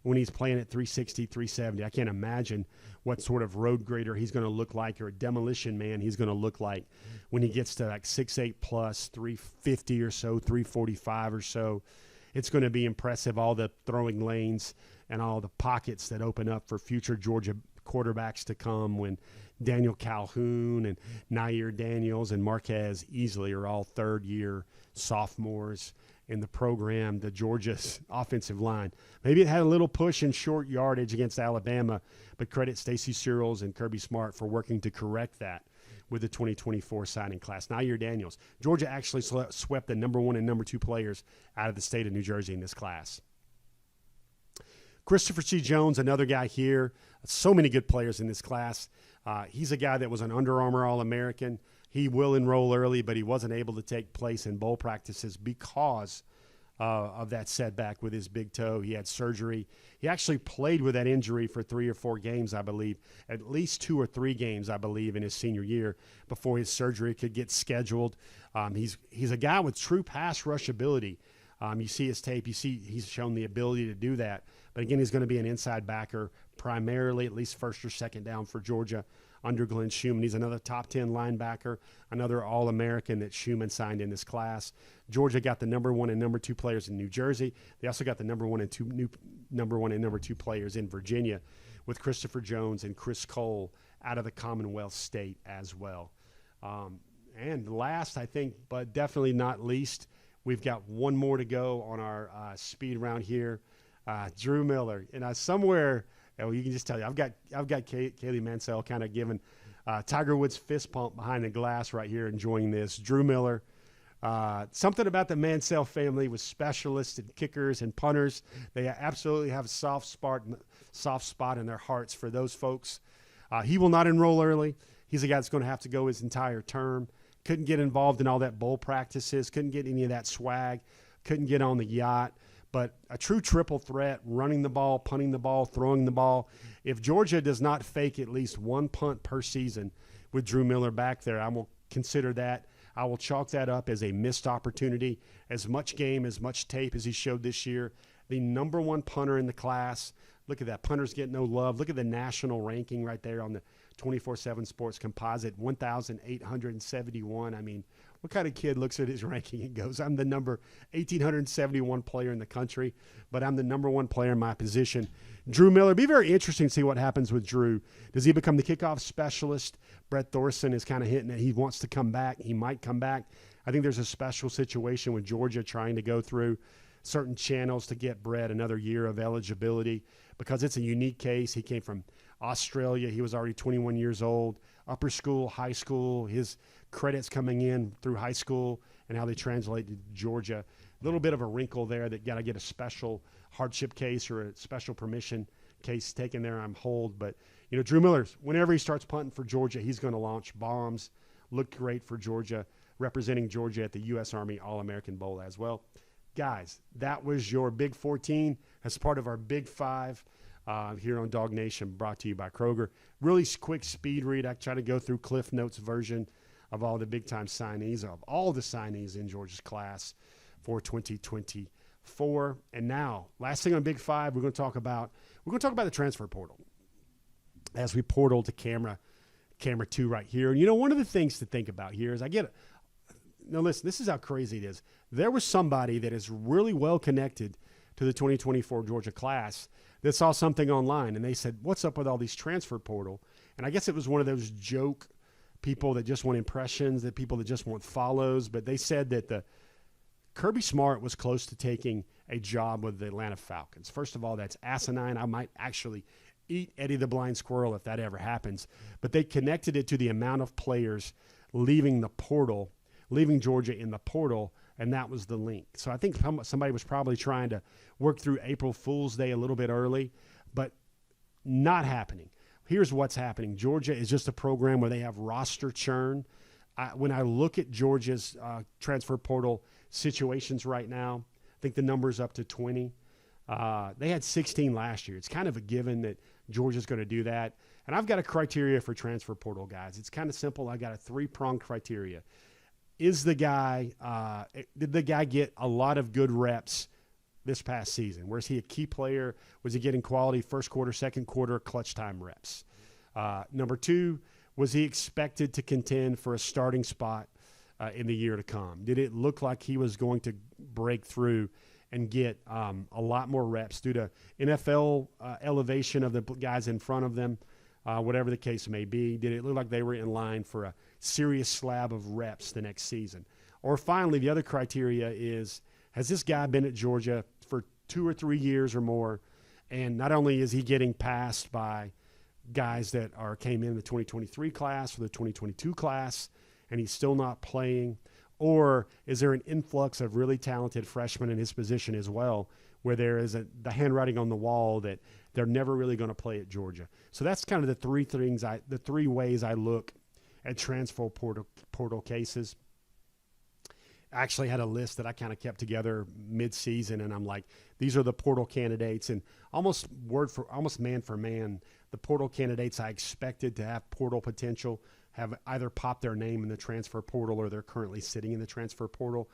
when he's playing at 360, 370. I can't imagine what sort of road grader he's going to look like or a demolition man he's going to look like when he gets to like 6'8 plus, 350 or so, 345 or so. It's going to be impressive, all the throwing lanes and all the pockets that open up for future Georgia quarterbacks to come when Daniel Calhoun and Nair Daniels and Marquez Easley are all third-year sophomores in the program, the Georgia's offensive line. Maybe it had a little push in short yardage against Alabama, but credit Stacy Searles and Kirby Smart for working to correct that with the 2024 signing class. Nair Daniels. Georgia actually swept the number 1 and number 2 players out of the state of New Jersey in this class. Christopher C. Jones, another guy here. So many good players in this class. He's a guy that was an Under Armour All-American. He will enroll early, but he wasn't able to take place in bowl practices because of that setback with his big toe. He had surgery. He actually played with that injury for 3 or 4 games, I believe, at least 2 or 3 games, I believe, in his senior year before his surgery could get scheduled. He's a guy with true pass rush ability. You see his tape. You see he's shown the ability to do that. But, again, he's going to be an inside backer primarily, at least first or second down for Georgia under Glenn Schumann. He's another top 10 linebacker, another All-American that Schumann signed in this class. Georgia got the number 1 and number 2 players in New Jersey. They also got the number 1 and number 2 players in Virginia with Christopher Jones and Chris Cole out of the Commonwealth State as well. And last, I think, but definitely not least, we've got one more to go on our speed round here. Drew Miller. And somewhere, you can just tell you, I've got Kaylee Mansell kind of giving Tiger Woods fist pump behind the glass right here, enjoying this. Drew Miller. Something about the Mansell family with specialists and kickers and punters. They absolutely have a soft spot in their hearts for those folks. He will not enroll early. He's a guy that's going to have to go his entire term. Couldn't get involved in all that bowl practices. Couldn't get any of that swag. Couldn't get on the yacht. But a true triple threat, running the ball, punting the ball, throwing the ball. If Georgia does not fake at least one punt per season with Drew Miller back there, I will consider that. I will chalk that up as a missed opportunity. As much game, as much tape as he showed this year. The number 1 punter in the class. Look at that. Punters get no love. Look at the national ranking right there on the 24/7 Sports Composite, 1,871. I mean, what kind of kid looks at his ranking and goes, I'm the number 1,871 player in the country, but I'm the number 1 player in my position. Drew Miller, be very interesting to see what happens with Drew. Does he become the kickoff specialist? Brett Thorson is kind of hinting that he wants to come back. He might come back. I think there's a special situation with Georgia trying to go through certain channels to get Brett another year of eligibility because it's a unique case. He came from Australia. He was already 21 years old, upper school, high school, his credits coming in through high school and how they translate to Georgia. A little bit of a wrinkle there that got to get a special hardship case or a special permission case taken there, I'm hold. But, Drew Miller, whenever he starts punting for Georgia, he's going to launch bombs. Looked great for Georgia, representing Georgia at the U.S. Army All-American Bowl as well. Guys, that was your Big 14 as part of our Big 5 here on DawgNation, brought to you by Kroger. Really quick speed read. I try to go through Cliff Notes version of all the big-time signees, of all the signees in Georgia's class for 2024. And now, last thing on Big 5, we're going to talk about the transfer portal as we portal to camera 2 right here. And, one of the things to think about here is now listen, this is how crazy it is. There was somebody that is really well connected to the 2024 Georgia class that saw something online, and they said, what's up with all these transfer portal? And I guess it was one of those joke people that just want impressions, that people that just want follows. But they said that the Kirby Smart was close to taking a job with the Atlanta Falcons. First of all, that's asinine. I might actually eat Eddie the Blind Squirrel if that ever happens. But they connected it to the amount of players leaving Georgia in the portal, and that was the link. So I think somebody was probably trying to work through April Fool's Day a little bit early, but not happening. Here's what's happening. Georgia is just a program where they have roster churn. When I look at Georgia's transfer portal situations right now, I think the number's up to 20. They had 16 last year. It's kind of a given that Georgia's going to do that. And I've got a criteria for transfer portal, guys. It's kind of simple. I got a 3-pronged criteria. Did the guy get a lot of good reps this past season? Was he a key player? Was he getting quality first quarter, second quarter, clutch time reps? Number 2, was he expected to contend for a starting spot in the year to come? Did it look like he was going to break through and get a lot more reps due to NFL elevation of the guys in front of them, whatever the case may be? Did it look like they were in line for a serious slab of reps the next season? Or finally, the other criteria is, has this guy been at Georgia for 2 or 3 years or more? And not only is he getting passed by guys that came in the 2023 class or the 2022 class, and he's still not playing, or is there an influx of really talented freshmen in his position as well, where there is the handwriting on the wall that they're never really going to play at Georgia? So that's kind of the 3 ways I look at transfer portal cases. actually had a list that I kind of kept together mid-season, and I'm like, these are the portal candidates, and almost man for man, the portal candidates I expected to have portal potential have either popped their name in the transfer portal or they're currently sitting in the transfer portal.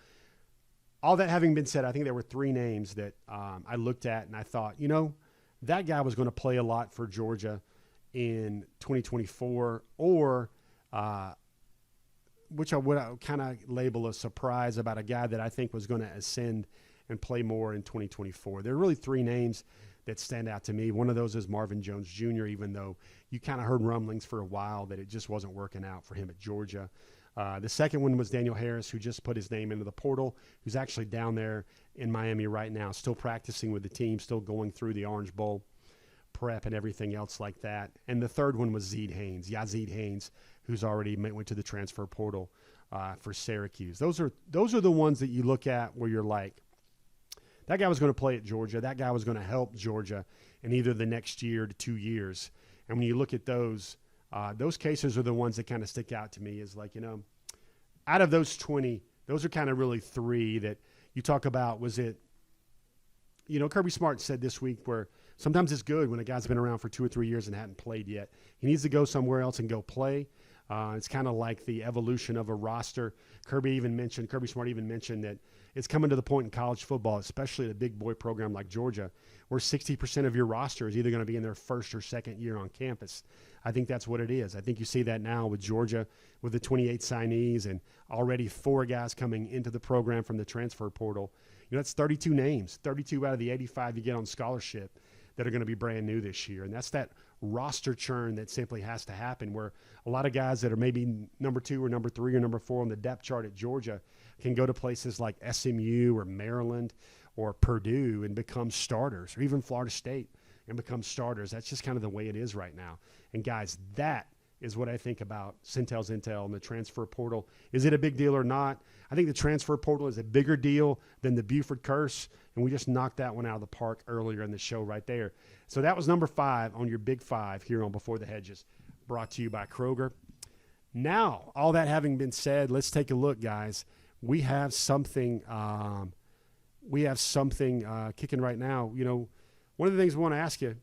All that having been said, I think there were 3 names that I looked at and I thought, that guy was going to play a lot for Georgia in 2024, or which I would kind of label a surprise about a guy that I think was going to ascend and play more in 2024. There are really 3 names that stand out to me. One of those is Marvin Jones Jr., even though you kind of heard rumblings for a while that it just wasn't working out for him at Georgia. The second one was Daniel Harris, who just put his name into the portal, who's actually down there in Miami right now, still practicing with the team, still going through the Orange Bowl prep and everything else like that. And the third one was Yazeed Haynes, who's already went to the transfer portal for Syracuse. Those are the ones that you look at where you're like, that guy was going to play at Georgia. That guy was going to help Georgia in either the next year to 2 years. And when you look at those cases are the ones that kind of stick out to me is like, out of those 20, those are kind of really 3 that you talk about. Was it, Kirby Smart said this week where sometimes it's good when a guy's been around for 2 or 3 years and hadn't played yet. He needs to go somewhere else and go play. It's kind of like the evolution of a roster. Kirby Smart even mentioned that it's coming to the point in college football, especially at a big boy program like Georgia, where 60% of your roster is either going to be in their first or second year on campus. I think that's what it is. I think you see that now with Georgia, with the 28 signees and already 4 guys coming into the program from the transfer portal. That's 32 names, 32 out of the 85 you get on scholarship that are going to be brand new this year. And that's that roster churn that simply has to happen, where a lot of guys that are maybe number 2 or number 3 or number 4 on the depth chart at Georgia can go to places like SMU or Maryland or Purdue and become starters, or even Florida State and become starters. That's just kind of the way it is right now. And guys, that is what I think about Sentell's intel and the transfer portal. Is it a big deal or not? I think the transfer portal is a bigger deal than the Buford curse, and we just knocked that one out of the park earlier in the show right there. So that was number 5 on your Big 5 here on Before the Hedges, brought to you by Kroger. Now, all that having been said, let's take a look, guys. We have something kicking right now. One of the things we want to ask you,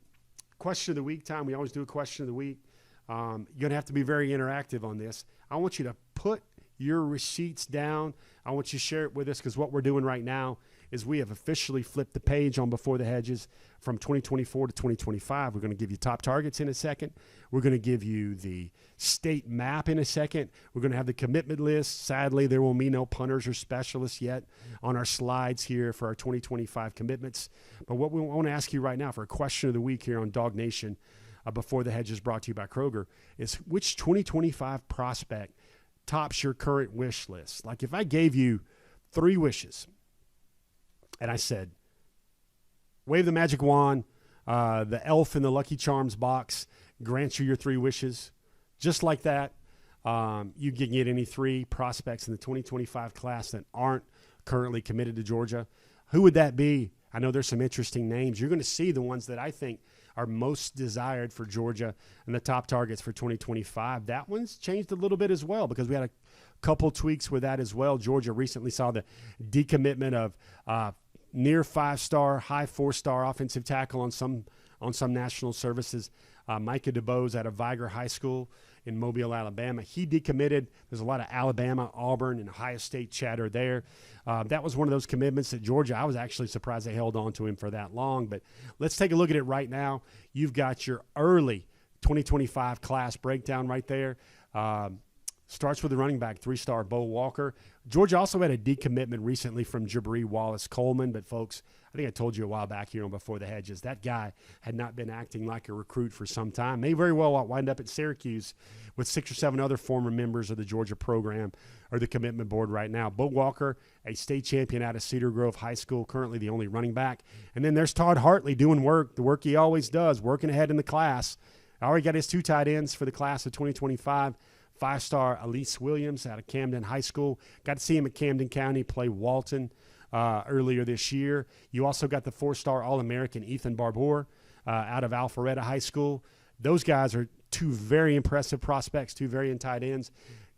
question of the week time. We always do a question of the week. You're going to have to be very interactive on this. I want you to put your receipts down. I want you to share it with us, because what we're doing right now is we have officially flipped the page on Before the Hedges from 2024 to 2025. We're going to give you top targets in a second. We're going to give you the state map in a second. We're going to have the commitment list. Sadly, there will be no punters or specialists yet on our slides here for our 2025 commitments. But what we want to ask you right now for a question of the week here on DawgNation, Before the Hedges, brought to you by Kroger, is which 2025 prospect tops your current wish list? Like if I gave you 3 wishes and I said, wave the magic wand, the elf in the Lucky Charms box grants you your 3 wishes, just like that, you can get any 3 prospects in the 2025 class that aren't currently committed to Georgia. Who would that be? I know there's some interesting names. You're going to see the ones that I think are most desired for Georgia and the top targets for 2025. That one's changed a little bit as well, because we had a couple tweaks with that as well. Georgia recently saw the decommitment of near 5-star, high 4-star offensive tackle on some national services. Micah DeBose out of Viger High School in Mobile, Alabama. He decommitted. There's a lot of Alabama, Auburn, and Ohio State chatter there. That was one of those commitments that Georgia, I was actually surprised they held on to him for that long. But let's take a look at it right now. You've got your early 2025 class breakdown right there. Starts with the running back, 3-star Bo Walker. Georgia also had a decommitment recently from Jabri Wallace-Coleman, but folks, I think I told you a while back here on Before the Hedges, that guy had not been acting like a recruit for some time. May very well wind up at Syracuse with 6 or 7 other former members of the Georgia program or the commitment board right now. Bo Walker, a state champion out of Cedar Grove High School, currently the only running back. And then there's Todd Hartley doing the work he always does, working ahead in the class. Already got his 2 tight ends for the class of 2025. 5-star Elise Williams out of Camden High School. Got to see him at Camden County play Walton earlier this year. You also got the 4-star All-American Ethan Barbour out of Alpharetta High School. Those guys are 2 very impressive prospects, 2 very tight ends.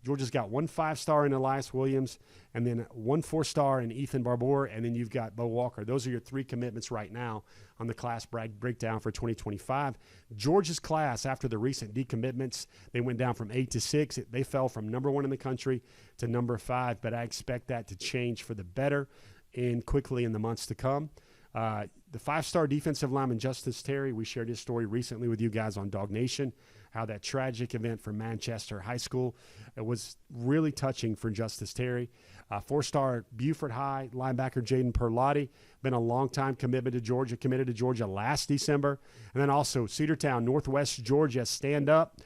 Georgia's got 1 5-star in Elias Williams, and then 1 4-star in Ethan Barbour, and then you've got Bo Walker. Those are your 3 commitments right now on the class breakdown for 2025. Georgia's class, after the recent decommitments, they went down from 8 to 6. They fell from number 1 in the country to number 5, but I expect that to change for the better and quickly in the months to come. The 5-star defensive lineman Justice Terry, we shared his story recently with you guys on DawgNation, how that tragic event for Manchester High School, it was really touching for Justice Terry. 4-star Buford High linebacker Jaden Perlotti, been a long-time committed to Georgia last December. And then also Cedartown, Northwest Georgia, stand up.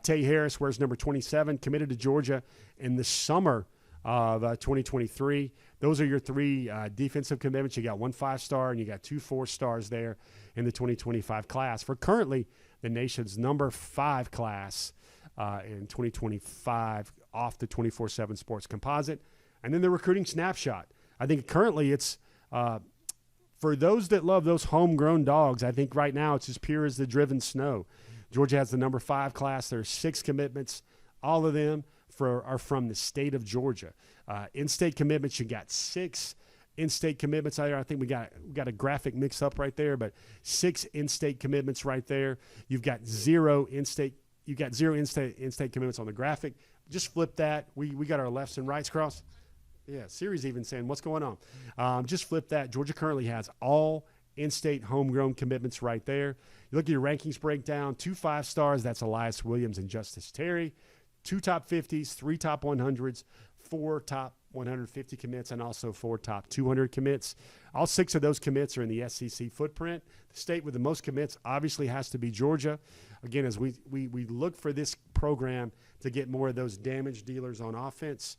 Tay Harris wears number 27, committed to Georgia in the summer of 2023. Those are your 3 defensive commitments. You got 1 5-star and you got 2 4-stars there in the 2025 class. For currently the nation's number 5 class in 2025 off the 24/7 Sports Composite. And then the recruiting snapshot. I think currently it's for those that love those homegrown dogs, I think right now it's as pure as the driven snow. Georgia has the number 5 class. There's 6 commitments. All of them are from the state of Georgia. In-state commitments, you got 6 in-state commitments out there. I think we got a graphic mix up right there, but 6 in-state commitments right there. You've got 0 in-state. You got 0 in-state commitments on the graphic. Just flip that. We got our lefts and rights crossed. Yeah, Siri's even saying, what's going on? Just flip that. Georgia currently has all in-state homegrown commitments right there. You look at your rankings breakdown, 2 5-stars, that's Elias Williams and Justice Terry. 2 top 50s, 3 top 100s, 4 top 150 commits, and also 4 top 200 commits. All 6 of those commits are in the SEC footprint. The state with the most commits obviously has to be Georgia. Again, as we look for this program to get more of those damage dealers on offense,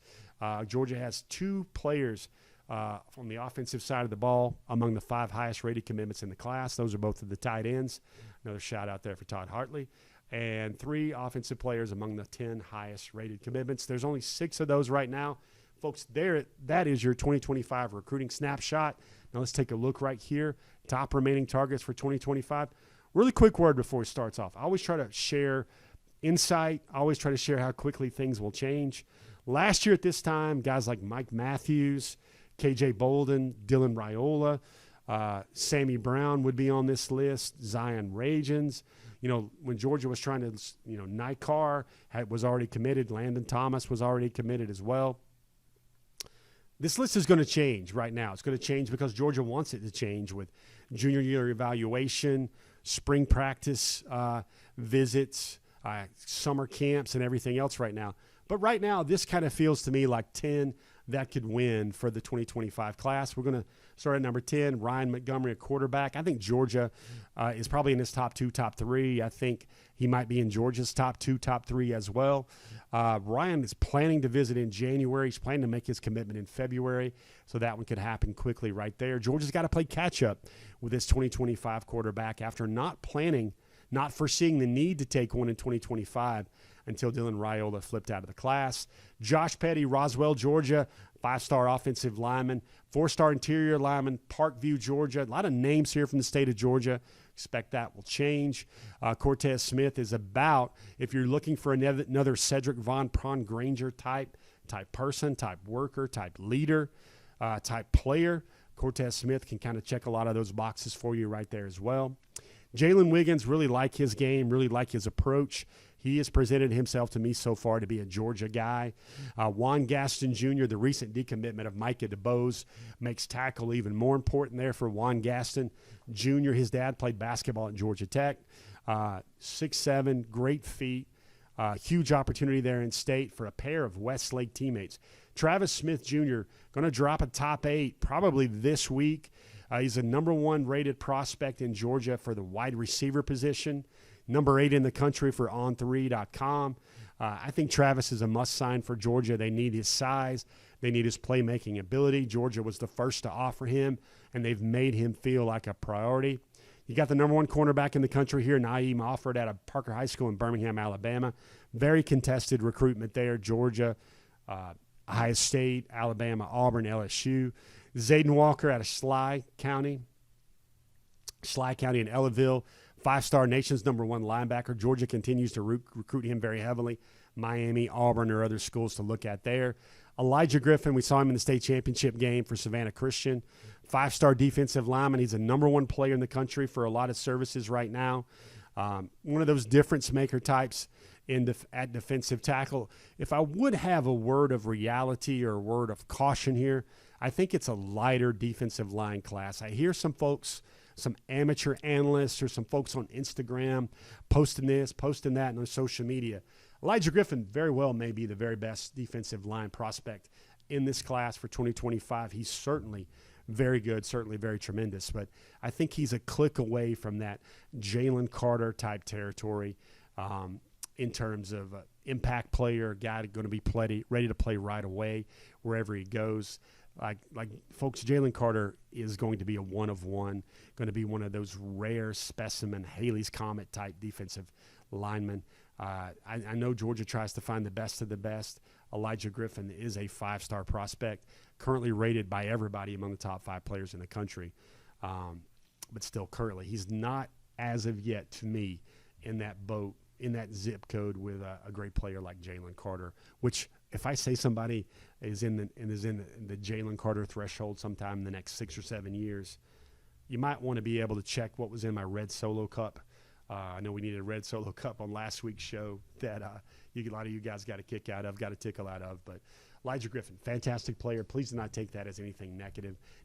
Georgia has 2 players from the offensive side of the ball among the 5 highest rated commitments in the class. Those are both of the tight ends. Another shout out there for Todd Hartley. And 3 offensive players among the 10 highest rated commitments. There's only 6 of those right now. Folks, that is your 2025 recruiting snapshot. Now let's take a look right here. Top remaining targets for 2025. Really quick word before it starts off. I always try to share insight. I always try to share how quickly things will change. Last year at this time, guys like Mike Matthews, KJ Bolden, Dylan Raiola, Sammy Brown would be on this list, Zion Ragens. You know, when Georgia was trying to, Nye Carr was already committed. Landon Thomas was already committed as well. This list is going to change right now. It's going to change because Georgia wants it to change with junior year evaluation, spring practice visits, summer camps, and everything else right now. But right now, this kind of feels to me like 10 that could win for the 2025 class. We're going to start at number 10, Ryan Montgomery, a quarterback. I think Georgia is probably in his top 2, top 3. I think he might be in Georgia's top 2, top 3 as well. Ryan is planning to visit in January. He's planning to make his commitment in February, so that one could happen quickly right there. Georgia's got to play catch-up with this 2025 quarterback after not foreseeing the need to take one in 2025 until Dylan Raiola flipped out of the class. Josh Petty, Roswell, Georgia, 5-star offensive lineman, 4-star interior lineman, Parkview, Georgia. A lot of names here from the state of Georgia. Expect that will change. Cortez Smith is about, if you're looking for another Cedric Von Pron Granger type person, type worker, type leader, type player, Cortez Smith can kind of check a lot of those boxes for you right there as well. Jalen Wiggins, really like his game, really like his approach. He has presented himself to me so far to be a Georgia guy. Juan Gaston Jr., the recent decommitment of Micah DeBose, makes tackle even more important there for Juan Gaston Jr. His dad played basketball at Georgia Tech. 6'7", great feet. Huge opportunity there in state for a pair of Westlake teammates. Travis Smith Jr. going to drop a top 8 probably this week. He's a number 1 rated prospect in Georgia for the wide receiver position. Number 8 in the country for On3.com. I think Travis is a must-sign for Georgia. They need his size. They need his playmaking ability. Georgia was the first to offer him, and they've made him feel like a priority. You got the number 1 cornerback in the country here, Naeem Offord, out of Parker High School in Birmingham, Alabama. Very contested recruitment there. Georgia, Ohio State, Alabama, Auburn, LSU. Zayden Walker out of Sly County in Ellaville. 5-star, nation's number 1 linebacker. Georgia continues to recruit him very heavily. Miami, Auburn, or other schools to look at there. Elijah Griffin, we saw him in the state championship game for Savannah Christian. 5-star defensive lineman. He's a number 1 player in the country for a lot of services right now. One of those difference maker types at defensive tackle. If I would have a word of reality or a word of caution here, I think it's a lighter defensive line class. I hear some folks, some amateur analysts or some folks on Instagram posting this, posting that on social media. Elijah Griffin very well may be the very best defensive line prospect in this class for 2025. He's certainly very good, certainly very tremendous, but I think he's a click away from that Jalen Carter type territory in terms of impact player, guy going to be ready to play right away wherever he goes. Like folks, Jalen Carter is going to be a one of one, going to be one of those rare specimen Haley's Comet type defensive linemen. I know Georgia tries to find the best of the best. Elijah Griffin is a 5-star prospect, currently rated by everybody among the top 5 players in the country. But still currently, he's not as of yet to me in that boat, in that zip code with a great player like Jalen Carter, which if I say somebody is in the Jalen Carter threshold sometime in the next 6 or 7 years, you might want to be able to check what was in my red Solo Cup. I know we needed a red Solo Cup on last week's show that a lot of you guys got a kick out of, got a tickle out of. But Elijah Griffin, fantastic player. Please do not take that as anything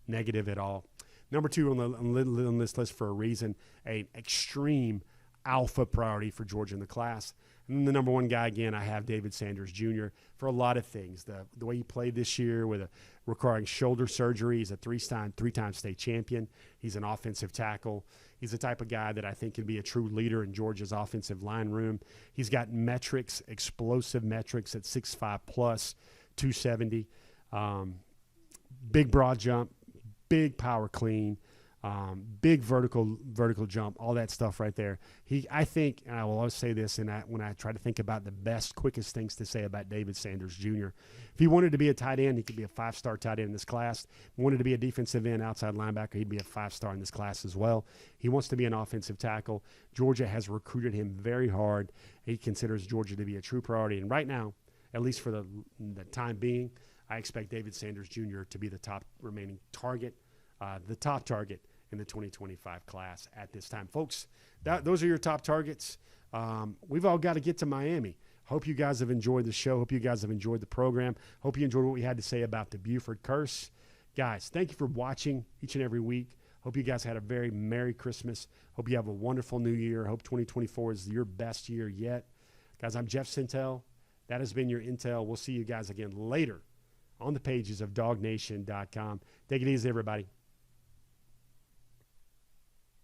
negative at all. Number 2 on this list for a reason, an extreme alpha priority for Georgia in the class. And then the number 1 guy, again, I have David Sanders Jr. for a lot of things. The way he played this year with requiring shoulder surgery. He's a three-time state champion. He's an offensive tackle. He's the type of guy that I think can be a true leader in Georgia's offensive line room. He's got metrics, explosive metrics at 6'5 plus, 270. Big broad jump, big power clean, big vertical jump, all that stuff right there. I think, and I will always say this, and when I try to think about the best, quickest things to say about David Sanders Jr., if he wanted to be a tight end, he could be a 5-star tight end in this class. If he wanted to be a defensive end, outside linebacker, he'd be a 5-star in this class as well. He wants to be an offensive tackle. Georgia has recruited him very hard. He considers Georgia to be a true priority. And right now, at least for the time being, I expect David Sanders Jr. to be the top remaining target, the top target in the 2025 class at this time. Folks, those are your top targets. We've all got to get to Miami. Hope you guys have enjoyed the show. Hope you guys have enjoyed the program. Hope you enjoyed what we had to say about the Buford curse. Guys, thank you for watching each and every week. Hope you guys had a very Merry Christmas. Hope you have a wonderful New Year. Hope 2024 is your best year yet. Guys, I'm Jeff Sentell. That has been your intel. We'll see you guys again later on the pages of DawgNation.com. Take it easy, everybody.